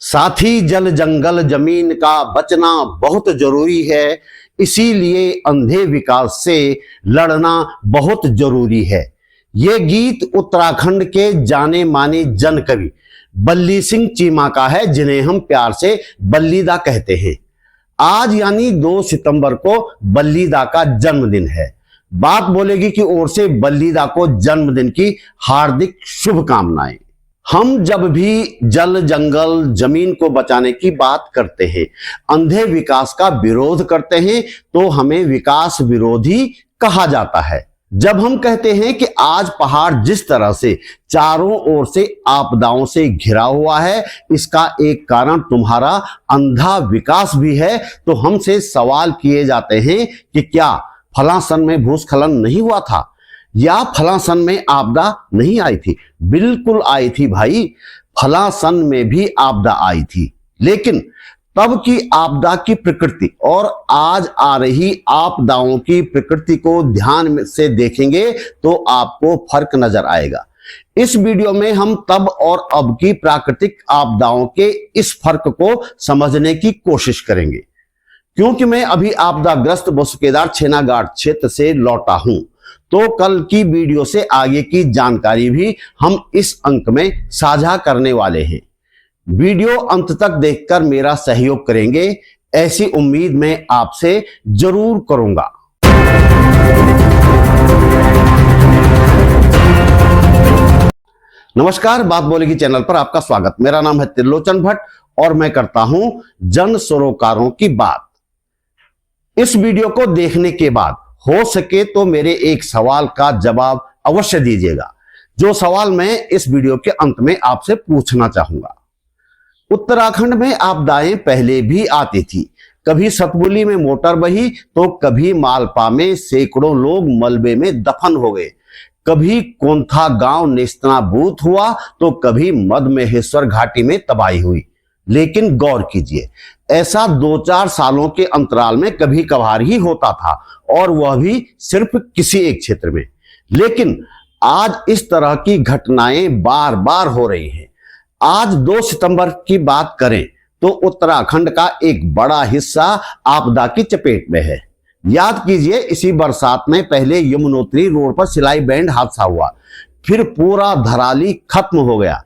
साथी जल जंगल जमीन का बचना बहुत जरूरी है, इसीलिए अंधे विकास से लड़ना बहुत जरूरी है। ये गीत उत्तराखंड के जाने माने जन कवि बल्ली सिंह चीमा का है, जिन्हें हम प्यार से बल्लीदा कहते हैं। आज यानी 2 सितंबर को बल्लीदा का जन्मदिन है। बात बोलेगी की ओर से बल्लीदा को जन्मदिन की हार्दिक शुभकामनाएं। हम जब भी जल जंगल जमीन को बचाने की बात करते हैं, अंधे विकास का विरोध करते हैं, तो हमें विकास विरोधी कहा जाता है। जब हम कहते हैं कि आज पहाड़ जिस तरह से चारों ओर से आपदाओं से घिरा हुआ है, इसका एक कारण तुम्हारा अंधा विकास भी है, तो हमसे सवाल किए जाते हैं कि क्या फलां सन में भूस्खलन नहीं हुआ था, या फलां सन में आपदा नहीं आई थी। बिल्कुल आई थी भाई, फलां सन में भी आपदा आई थी, लेकिन तब की आपदा की प्रकृति और आज आ रही आपदाओं की प्रकृति को ध्यान से देखेंगे तो आपको फर्क नजर आएगा। इस वीडियो में हम तब और अब की प्राकृतिक आपदाओं के इस फर्क को समझने की कोशिश करेंगे। क्योंकि मैं अभी आपदाग्रस्त बोसकेदार छेनागाड़ क्षेत्र से लौटा हूं, तो कल की वीडियो से आगे की जानकारी भी हम इस अंक में साझा करने वाले हैं। वीडियो अंत तक देखकर मेरा सहयोग करेंगे, ऐसी उम्मीद मैं आपसे जरूर करूंगा। नमस्कार, बात बोलेगी चैनल पर आपका स्वागत। मेरा नाम है त्रिलोचन भट्ट और मैं करता हूं जन सरोकारों की बात। इस वीडियो को देखने के बाद हो सके तो मेरे एक सवाल का जवाब अवश्य दीजिएगा, जो सवाल मैं इस वीडियो के अंत में आपसे पूछना चाहूंगा। उत्तराखंड में आपदाएं पहले भी आती थी। कभी सतपुली में मोटर बही तो कभी मालपा में सैकड़ों लोग मलबे में दफन हो गए, कभी कोंथा गांव नेस्तनाबूत हुआ तो कभी मधमहेश्वर घाटी में तबाही हुई। लेकिन गौर कीजिए, ऐसा 2-4 सालों के अंतराल में कभी कभार ही होता था, और वह भी सिर्फ किसी एक क्षेत्र में। लेकिन आज इस तरह की घटनाएं बार बार हो रही हैं। आज 2 सितंबर की बात करें तो उत्तराखंड का एक बड़ा हिस्सा आपदा की चपेट में है। याद कीजिए, इसी बरसात में पहले यमुनोत्री रोड पर सिलाई बैंड हादसा हुआ, फिर पूरा धराली खत्म हो गया,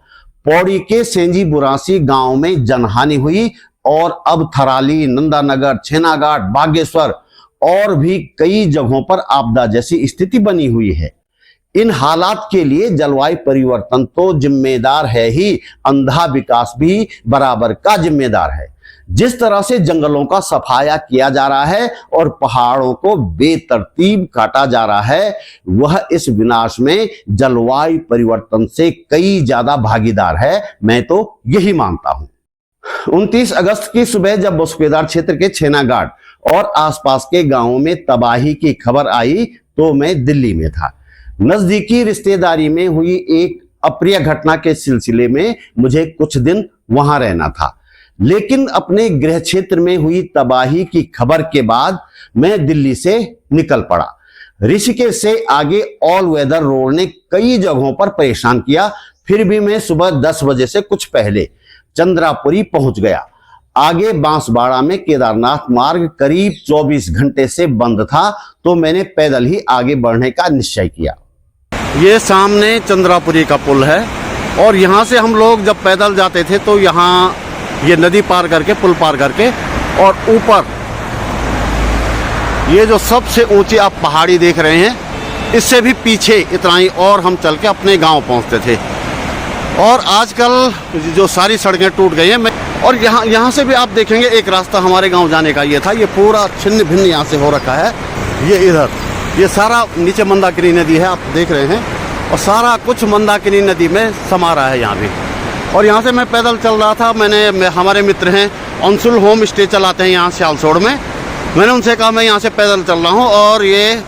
पौड़ी के सेंजी बुरासी गांव में जनहानि हुई, और अब थराली, नंदानगर, छेनागाड़, बागेश्वर और भी कई जगहों पर आपदा जैसी स्थिति बनी हुई है। इन हालात के लिए जलवायु परिवर्तन तो जिम्मेदार है ही, अंधा विकास भी बराबर का जिम्मेदार है। जिस तरह से जंगलों का सफाया किया जा रहा है और पहाड़ों को बेतरतीब काटा जा रहा है, वह इस विनाश में जलवायु परिवर्तन से कई ज्यादा भागीदार है, मैं तो यही मानता हूं। 29 अगस्त की सुबह जब बोसकेदार क्षेत्र के छेनागाड़ और आसपास के गांवों में तबाही की खबर आई तो मैं दिल्ली में था। नजदीकी रिश्तेदारी में हुई एक अप्रिय घटना के सिलसिले में मुझे कुछ दिन वहां रहना था, लेकिन अपने गृह क्षेत्र में हुई तबाही की खबर के बाद मैं दिल्ली से निकल पड़ा। ऋषिकेश से आगे ऑल वेदर रोड ने कई जगहों पर परेशान किया, फिर भी मैं सुबह 10 बजे से कुछ पहले चंद्रापुरी पहुंच गया। आगे बांसवाड़ा में केदारनाथ मार्ग करीब 24 घंटे से बंद था, तो मैंने पैदल ही आगे बढ़ने का निश्चय किया। ये सामने चंद्रापुरी का पुल है, और यहाँ से हम लोग जब पैदल जाते थे तो यहाँ ये नदी पार करके, पुल पार करके, और ऊपर ये जो सबसे ऊंची आप पहाड़ी देख रहे हैं, इससे भी पीछे इतना ही और हम चल के अपने गांव पहुंचते थे। और आजकल जो सारी सड़कें टूट गई हैं, और यहाँ से भी आप देखेंगे एक रास्ता हमारे गांव जाने का ये था, ये पूरा छिन्न भिन्न यहाँ से हो रखा है। ये इधर ये सारा नीचे मंदाकिनी नदी है, आप देख रहे हैं, और सारा कुछ मंदाकिनी नदी में समा रहा है यहाँ भी। और यहाँ से मैं पैदल चल रहा था। हमारे मित्र हैं, अंशुल होम स्टे चलाते हैं यहाँ सियालसोड़ में। मैंने उनसे कहा मैं यहाँ से पैदल चल रहा हूँ, और ये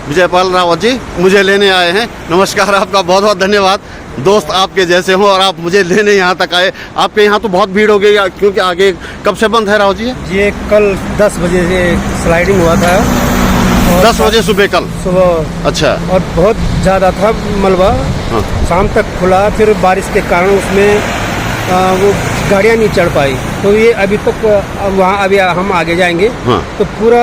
विजयपाल रावत जी मुझे लेने आए हैं। नमस्कार, आपका बहुत बहुत धन्यवाद। दोस्त आपके जैसे हो और आप मुझे लेने यहाँ तक आए। आपके यहाँ तो बहुत भीड़ हो गई, क्योंकि आगे कब से बंद है राव जी? ये कल 10 बजे से स्लाइडिंग हुआ था, 10 बजे सुबह, कल सुबह। अच्छा। और बहुत ज़्यादा था मलबा। हाँ। शाम तक खुला, फिर बारिश के कारण उसमें वो गाड़ियाँ नहीं चढ़ पाई, तो ये अभी तक वहाँ अभी हम आगे जाएंगे हाँ। तो पूरा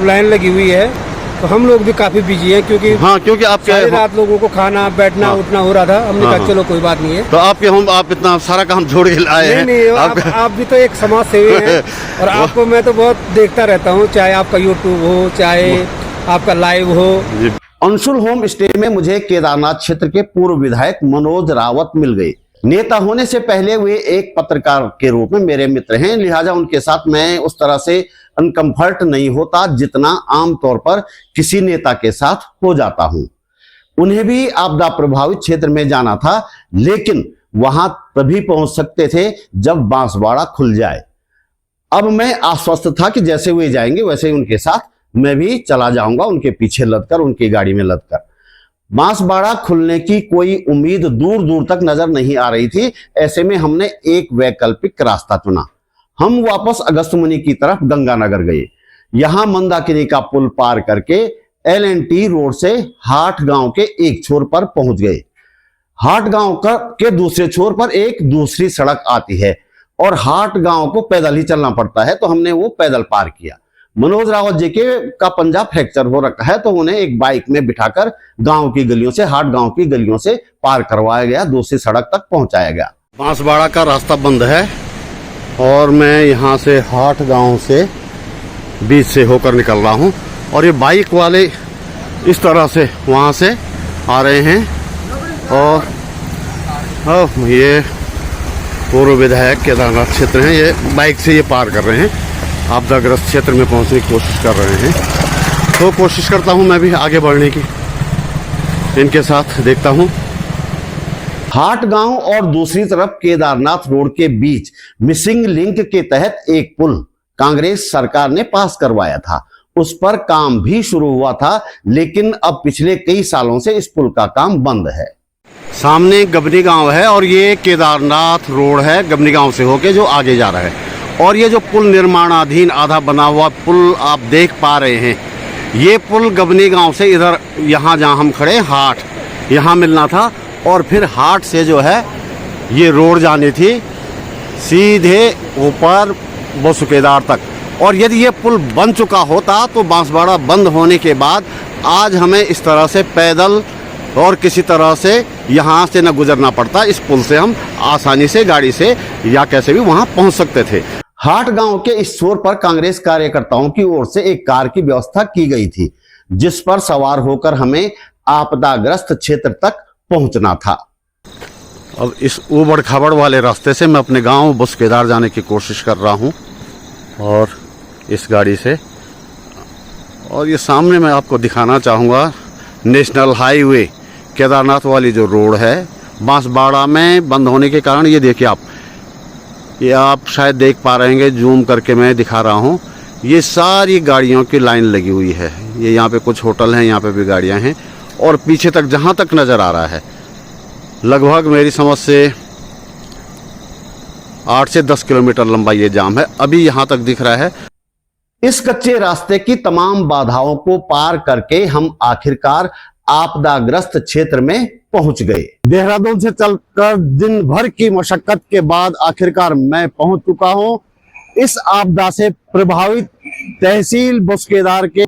लाइन लगी हुई है। तो हम लोग भी काफ़ी बिजी हैं क्योंकि हाँ, क्योंकि आपके सारी रात लोगों को खाना बैठना हाँ। उठना हो रहा था। हमने हाँ, कहा हाँ। चलो कोई बात नहीं है। तो आप इतना सारा काम छोड़ के आए हैं। नहीं आप भी तो एक समाज सेवी हैं और आपको मैं तो बहुत देखता रहता हूँ, चाहे आपका यूट्यूब हो चाहे आपका लाइव हो। अंशुल होम स्टे में मुझे केदारनाथ क्षेत्र के पूर्व विधायक मनोज रावत मिल गए। नेता होने से पहले वे एक पत्रकार के रूप में मेरे मित्र हैं, लिहाजा उनके साथ मैं उस तरह से अनकंफर्ट नहीं होता जितना आमतौर पर किसी नेता के साथ हो जाता हूं। उन्हें भी आपदा प्रभावित क्षेत्र में जाना था, लेकिन वहां तभी पहुंच सकते थे जब बांसवाड़ा खुल जाए। अब मैं आश्वस्त था कि जैसे वे जाएंगे वैसे ही उनके साथ मैं भी चला जाऊंगा, उनके पीछे लदकर, उनकी गाड़ी में लदकर। बांसवाड़ा खुलने की कोई उम्मीद दूर दूर तक नजर नहीं आ रही थी। ऐसे में हमने एक वैकल्पिक रास्ता चुना। हम वापस अगस्त्यमुनि की तरफ गंगानगर गए। यहां मंदाकिनी का पुल पार करके LNT रोड से हाट गांव के एक छोर पर पहुंच गए। हाट गांव के दूसरे छोर पर एक दूसरी सड़क आती है और हाट गांव को पैदल ही चलना पड़ता है, तो हमने वो पैदल पार किया। मनोज रावत जी का पंजा फ्रैक्चर हो रखा है, तो उन्हें एक बाइक में बिठाकर गांव की गलियों से, हाट गांव की गलियों से पार करवाया गया, दूसरी सड़क तक पहुंचाया गया। बांसवाड़ा का रास्ता बंद है और मैं यहाँ से हाट गांव से बीच से होकर निकल रहा हूँ और ये बाइक वाले इस तरह से वहाँ से आ रहे हैं और ये पूर्व विधायक केदारनाथ क्षेत्र हैं, ये बाइक से ये पार कर रहे हैं, आपदाग्रस्त क्षेत्र में पहुंचने की कोशिश कर रहे हैं। तो कोशिश करता हूं मैं भी आगे बढ़ने की, इनके साथ देखता हूं। हाट गांव और दूसरी तरफ केदारनाथ रोड के बीच मिसिंग लिंक के तहत एक पुल कांग्रेस सरकार ने पास करवाया था। उस पर काम भी शुरू हुआ था, लेकिन अब पिछले कई सालों से इस पुल का काम बंद है। सामने गबनी गांव है और ये केदारनाथ रोड है, गबनी गांव से होके जो आगे जा रहा है। और ये जो पुल निर्माणाधीन आधा बना हुआ पुल आप देख पा रहे हैं, ये पुल गबनी गांव से इधर यहाँ जहाँ हम खड़े हाट, यहाँ मिलना था और फिर हाट से जो है ये रोड जानी थी सीधे ऊपर बसुकेदार तक। और यदि ये पुल बन चुका होता तो बांसवाड़ा बंद होने के बाद आज हमें इस तरह से पैदल और किसी तरह से यहाँ से न गुजरना पड़ता। इस पुल से हम आसानी से गाड़ी से या कैसे भी वहाँ पहुँच सकते थे। हाट गांव के इस छोर पर कांग्रेस कार्यकर्ताओं की ओर से एक कार की व्यवस्था की गई थी, जिस पर सवार होकर हमें आपदाग्रस्त क्षेत्र तक पहुंचना था। अब इस उबड़ खाबड़ वाले रास्ते से मैं अपने गांव बसुकेदार जाने की कोशिश कर रहा हूं और इस गाड़ी से, और ये सामने मैं आपको दिखाना चाहूँगा नेशनल हाईवे केदारनाथ वाली जो रोड है बांसवाड़ा में बंद होने के कारण, ये देखिए ये आप शायद देख पा रहे हैं, जूम करके मैं दिखा रहा हूँ, ये सारी गाड़ियों की लाइन लगी हुई है। ये यहाँ पे कुछ होटल हैं, यहाँ पे भी गाड़ियाँ हैं और पीछे तक जहाँ तक नज़र आ रहा है लगभग मेरी समझ से 8 से 10 किलोमीटर लंबा ये जाम है, अभी यहाँ तक दिख रहा है। इस कच्चे रास्ते की तमाम बाधाओं को पार करके हम आखिरकार आपदाग्रस्त क्षेत्र में पहुंच गए। देहरादून से चलकर दिन भर की मशक्कत के बाद आखिरकार मैं पहुंच चुका हूं इस आपदा से प्रभावित तहसील बसुकेदार के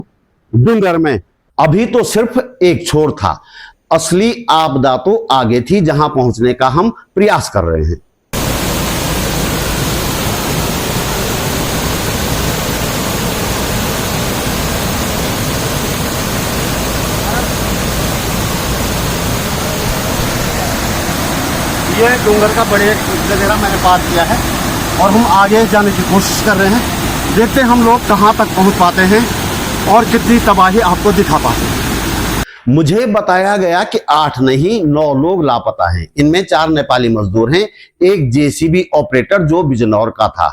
डूंगर में। अभी तो सिर्फ एक छोर था, असली आपदा तो आगे थी, जहां पहुंचने का हम प्रयास कर रहे हैं। ये डूंगर का बड़े वगैरह मैंने पार किया है और हम आगे जाने की कोशिश कर रहे हैं। देखते हैं हम लोग कहाँ तक पहुँच पाते हैं और कितनी तबाही आपको दिखा पाते हैं। मुझे बताया गया कि 8 नहीं 9 लोग लापता हैं। इनमें 4 नेपाली मजदूर हैं, एक JCB ऑपरेटर जो बिजनौर का था,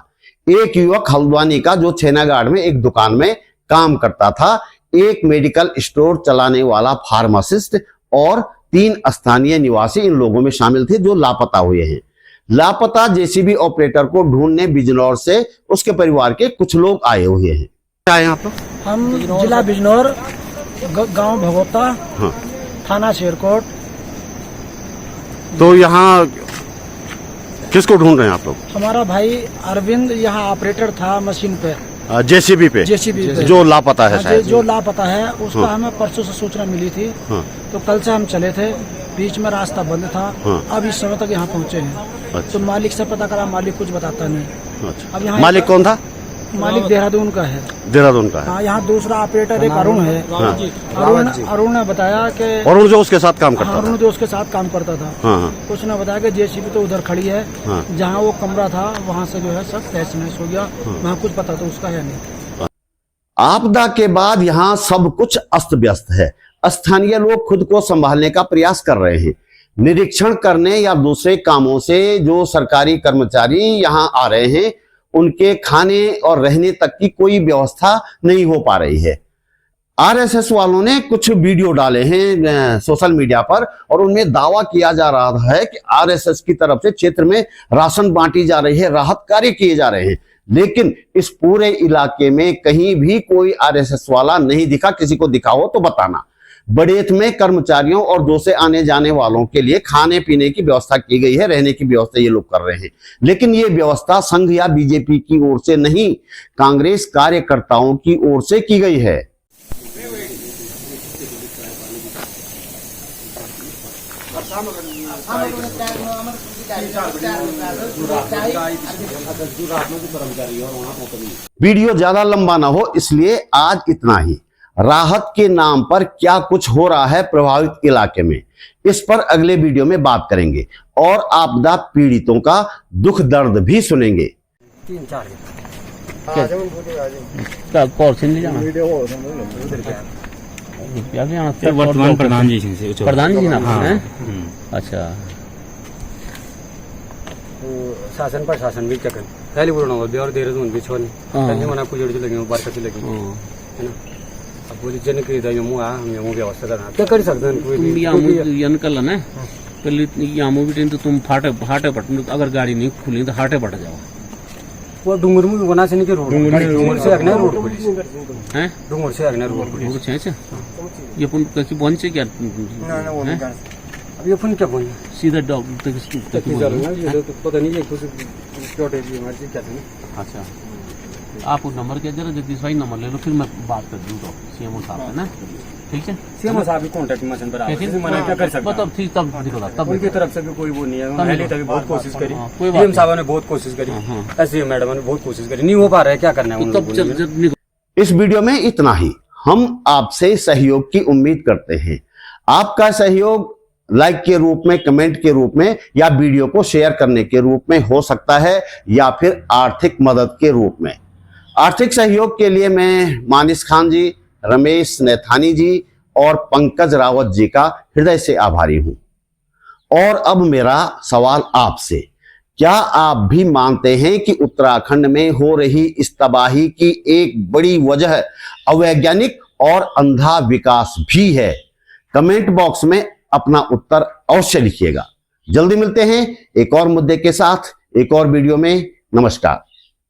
एक युवक हल्द्वानी का जो छेनागाड़ में एक दुकान में काम करता था, एक मेडिकल स्टोर चलाने वाला फार्मासिस्ट और 3 स्थानीय निवासी इन लोगों में शामिल थे जो लापता हुए हैं। लापता JCB ऑपरेटर को ढूंढने बिजनौर से उसके परिवार के कुछ लोग आए हुए हैं। क्या है यहाँ पर? हम जिला बिजनौर, गांव भगोता, हाँ। थाना शेरकोट। तो यहाँ किसको ढूंढ रहे हैं आप लोग? हमारा भाई अरविंद यहाँ ऑपरेटर था मशीन पे, जेसीबी पे, जेसीबी पे, जो लापता है हाँ, शायद। जो लापता है उसका हाँ। हमें परसों से सूचना मिली थी। हाँ। तो कल से हम चले थे, बीच में रास्ता बंद था। हाँ। अब इस समय तक यहाँ पहुँचे हैं। अच्छा। तो मालिक से पता करा, मालिक कुछ बताता नहीं। अच्छा। अब यहाँ मालिक कौन था? मालिक देहरादून का है। देहरादून का है। हाँ, यहाँ दूसरा ऑपरेटर एक अरुण है। हाँ। अरुण ने बताया कि और जो उसके साथ काम करता अरुण था। जो उसके साथ काम करता था, हाँ हाँ उसने बताया कि जेसीबी तो उधर खड़ी है। हाँ। जहाँ वो कमरा था वहाँ से जो है सब तहस नहस हो गया। वहाँ कुछ पता तो उसका है नहीं। आपदा के बाद यहाँ सब कुछ अस्त व्यस्त है। स्थानीय लोग खुद को संभालने का प्रयास कर रहे हैं। निरीक्षण करने या दूसरे कामों से जो सरकारी कर्मचारी यहाँ आ रहे हैं, उनके खाने और रहने तक की कोई व्यवस्था नहीं हो पा रही है। आरएसएस वालों ने कुछ वीडियो डाले हैं सोशल मीडिया पर, और उनमें दावा किया जा रहा है कि आरएसएस की तरफ से क्षेत्र में राशन बांटी जा रही है, राहत कार्य किए जा रहे हैं। लेकिन इस पूरे इलाके में कहीं भी कोई आरएसएस वाला नहीं दिखा। किसी को दिखा हो तो बताना। बड़ेत में कर्मचारियों और दो से आने जाने वालों के लिए खाने पीने की व्यवस्था की गई है, रहने की व्यवस्था ये लोग कर रहे हैं। लेकिन ये व्यवस्था संघ या बीजेपी की ओर से नहीं, कांग्रेस कार्यकर्ताओं की ओर से की गई है। वीडियो ज्यादा लंबा ना हो, इसलिए आज इतना ही। राहत के नाम पर क्या कुछ हो रहा है प्रभावित इलाके में, इस पर अगले वीडियो में बात करेंगे और आपदा पीड़ितों का दुख दर्द भी सुनेंगे। वर्तमान प्रधान जी से प्रधान जी ना हाँ। हैं? अच्छा। शासन प्रशासन भी चकन पहले बोलना होगा और देहरादून भी छोड़ने त्यांनी मना कुजड़ लगी बारकती लगी है ना। अब बोली जन की इधर यमु आ हम यमु व्यवस्था करना क्या कर सकते हैं। तुम यामू यनकल है पहले यामू भी तो तुम हाटे पट, अगर गाड़ी नहीं खुली तो हाटे पट जाओ। वो डूंगर में बना से नहीं रोड डूंगर से अगने रोड पुलिस हैं? डूंगर से अगने रोड पुलिस वो छे ये पुन की बंच क्या हैं? अब ये पुन क्या बोल सीधा डॉक्टर तक पता नहीं है कुछ छोटे भी मर्जी क्या है। अच्छा, आप वो नंबर क्या जरा जगदीश भाई नंबर ले लो, फिर मैं बात कर दूंगा सीएमओ साहब है ना। ठीक है, सीएमओ साहब भी कांटेक्ट मशीन पर आए मना क्या कर सकते तब ठीक, तब दिखो तब उनकी तरफ से भी कोई वो नहीं है। पहले तभी बहुत कोशिश करी, कोई बात सीएम साहब ने बहुत कोशिश करी, ऐसे मैडम ने बहुत कोशिश करी, नहीं हो पा रहा है, क्या करना है उन तब लोगों ने। इस वीडियो में इतना ही। हम आपसे सहयोग की उम्मीद करते हैं। आपका सहयोग लाइक के रूप में, कमेंट के रूप में, या वीडियो को शेयर करने के रूप में हो सकता है, या फिर आर्थिक मदद के रूप में। आर्थिक सहयोग के लिए मैं मानिस खान जी, रमेश नैथानी जी और पंकज रावत जी का हृदय से आभारी हूं। और अब मेरा सवाल आपसे, क्या आप भी मानते हैं कि उत्तराखंड में हो रही इस तबाही की एक बड़ी वजह अवैज्ञानिक और अंधा विकास भी है? कमेंट बॉक्स में अपना उत्तर अवश्य लिखिएगा। जल्दी मिलते हैं एक और मुद्दे के साथ, एक और वीडियो में। नमस्कार।